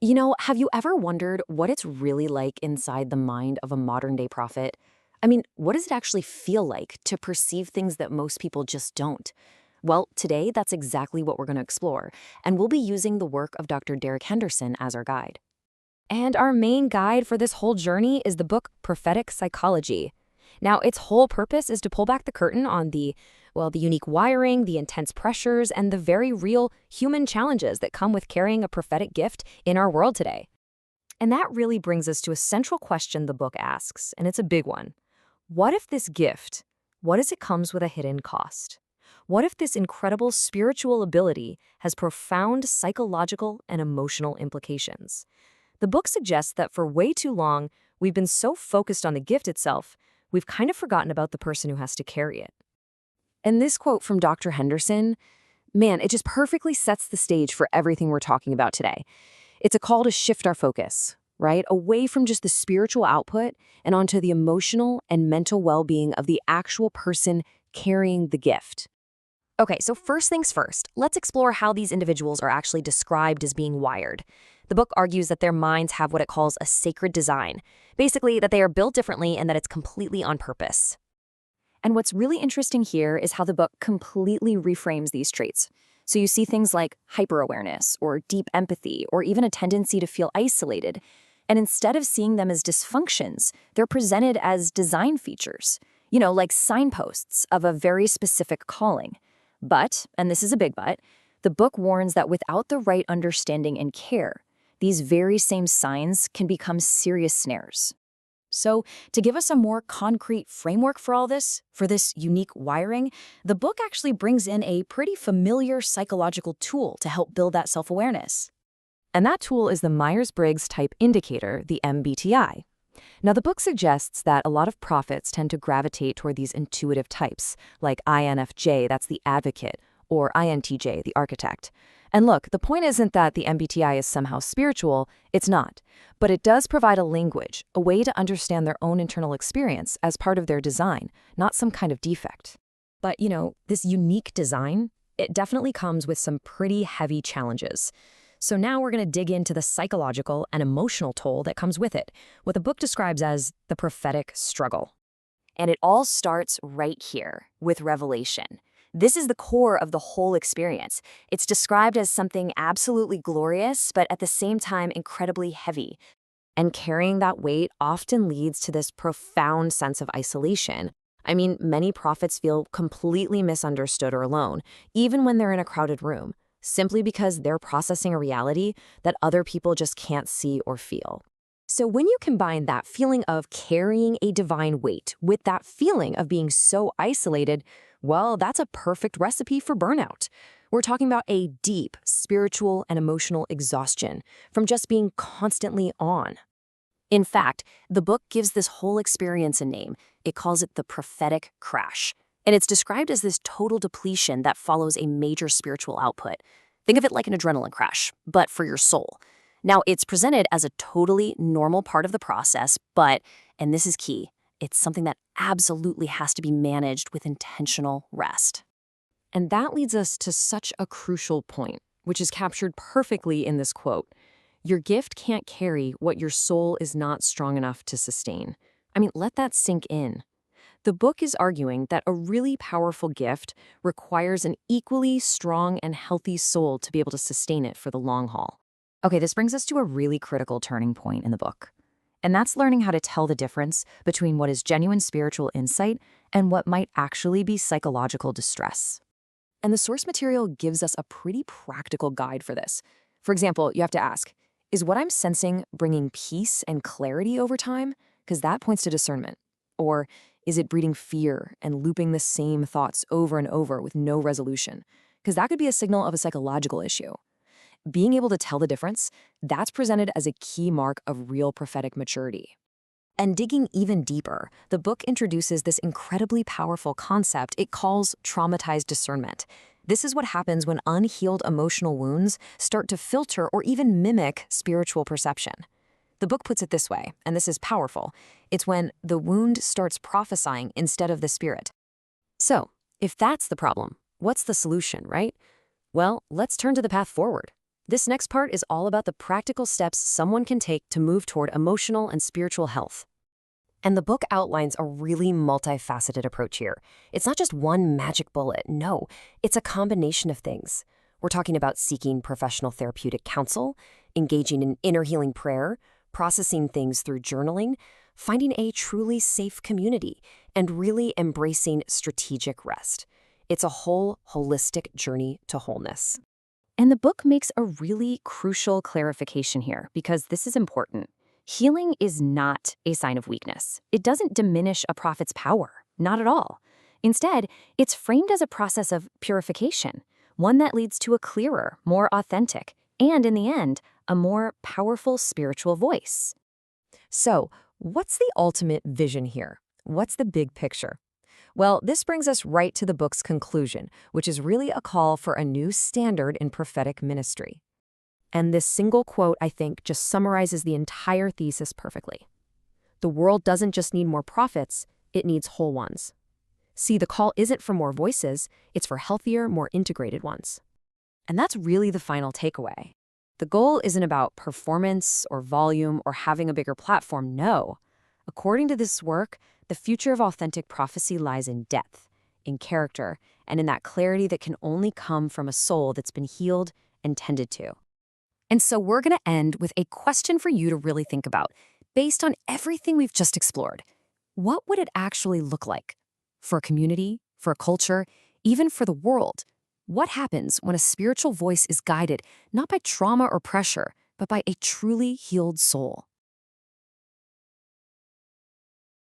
Have you ever wondered what it's really like inside the mind of a modern day prophet? I mean, what does it actually feel like to perceive things that most people just don't? Well, today, that's exactly what we're going to explore, and we'll be using the work of Dr. Derek Henderson as our guide. And our main guide for this whole journey is the book Prophetic Psychology. Now, its whole purpose is to pull back the curtain on the unique wiring, the intense pressures, and the very real human challenges that come with carrying a prophetic gift in our world today. And that really brings us to a central question the book asks, and it's a big one. What if this gift, what if it comes with a hidden cost? What if this incredible spiritual ability has profound psychological and emotional implications? The book suggests that for way too long, we've been so focused on the gift itself, we've kind of forgotten about the person who has to carry it. And this quote from Dr. Henderson, man, it just perfectly sets the stage for everything we're talking about today. It's a call to shift our focus, right? Away from just the spiritual output and onto the emotional and mental well-being of the actual person carrying the gift. Okay, so first things first, let's explore how these individuals are actually described as being wired. The book argues that their minds have what it calls a sacred design, basically that they are built differently and that it's completely on purpose. And what's really interesting here is how the book completely reframes these traits. So you see things like hyper-awareness or deep empathy or even a tendency to feel isolated. And instead of seeing them as dysfunctions, they're presented as design features, like signposts of a very specific calling. But, and this is a big but, the book warns that without the right understanding and care, these very same signs can become serious snares. So, to give us a more concrete framework for all this, for this unique wiring, the book actually brings in a pretty familiar psychological tool to help build that self-awareness. And that tool is the Myers-Briggs Type Indicator, the MBTI. Now, the book suggests that a lot of prophets tend to gravitate toward these intuitive types, like INFJ, that's the advocate, or INTJ, the architect. And look, the point isn't that the MBTI is somehow spiritual, it's not. But it does provide a language, a way to understand their own internal experience as part of their design, not some kind of defect. But, this unique design, it definitely comes with some pretty heavy challenges. So now we're going to dig into the psychological and emotional toll that comes with it, what the book describes as the prophetic struggle. And it all starts right here with revelation. This is the core of the whole experience. It's described as something absolutely glorious, but at the same time incredibly heavy. And carrying that weight often leads to this profound sense of isolation. I mean, many prophets feel completely misunderstood or alone, even when they're in a crowded room, simply because they're processing a reality that other people just can't see or feel. So when you combine that feeling of carrying a divine weight with that feeling of being so isolated, well, that's a perfect recipe for burnout. We're talking about a deep spiritual and emotional exhaustion from just being constantly on. In fact, the book gives this whole experience a name. It calls it the prophetic crash. And it's described as this total depletion that follows a major spiritual output. Think of it like an adrenaline crash, but for your soul. Now, it's presented as a totally normal part of the process, but, and this is key, it's something that absolutely has to be managed with intentional rest. And that leads us to such a crucial point, which is captured perfectly in this quote. Your gift can't carry what your soul is not strong enough to sustain. I mean, let that sink in. The book is arguing that a really powerful gift requires an equally strong and healthy soul to be able to sustain it for the long haul. Okay, this brings us to a really critical turning point in the book. And that's learning how to tell the difference between what is genuine spiritual insight and what might actually be psychological distress. And the source material gives us a pretty practical guide for this. For example, you have to ask, is what I'm sensing bringing peace and clarity over time? Because that points to discernment. Or is it breeding fear and looping the same thoughts over and over with no resolution? Because that could be a signal of a psychological issue. Being able to tell the difference, that's presented as a key mark of real prophetic maturity. And digging even deeper, the book introduces this incredibly powerful concept it calls traumatized discernment. This is what happens when unhealed emotional wounds start to filter or even mimic spiritual perception. The book puts it this way, and this is powerful. It's when the wound starts prophesying instead of the spirit. So, if that's the problem, what's the solution, right? Well, let's turn to the path forward. This next part is all about the practical steps someone can take to move toward emotional and spiritual health. And the book outlines a really multifaceted approach here. It's not just one magic bullet. No, it's a combination of things. We're talking about seeking professional therapeutic counsel, engaging in inner healing prayer, processing things through journaling, finding a truly safe community, and really embracing strategic rest. It's a whole holistic journey to wholeness. And the book makes a really crucial clarification here because this is important. Healing is not a sign of weakness. It doesn't diminish a prophet's power, not at all. Instead, it's framed as a process of purification, one that leads to a clearer, more authentic, and in the end, a more powerful spiritual voice. So, what's the ultimate vision here? What's the big picture? Well, this brings us right to the book's conclusion, which is really a call for a new standard in prophetic ministry. And this single quote, I think, just summarizes the entire thesis perfectly. The world doesn't just need more prophets, it needs whole ones. See, the call isn't for more voices, it's for healthier, more integrated ones. And that's really the final takeaway. The goal isn't about performance or volume or having a bigger platform, no. According to this work, the future of authentic prophecy lies in depth, in character, and in that clarity that can only come from a soul that's been healed and tended to. And so we're going to end with a question for you to really think about. Based on everything we've just explored, what would it actually look like? For a community, for a culture, even for the world? What happens when a spiritual voice is guided not by trauma or pressure, but by a truly healed soul?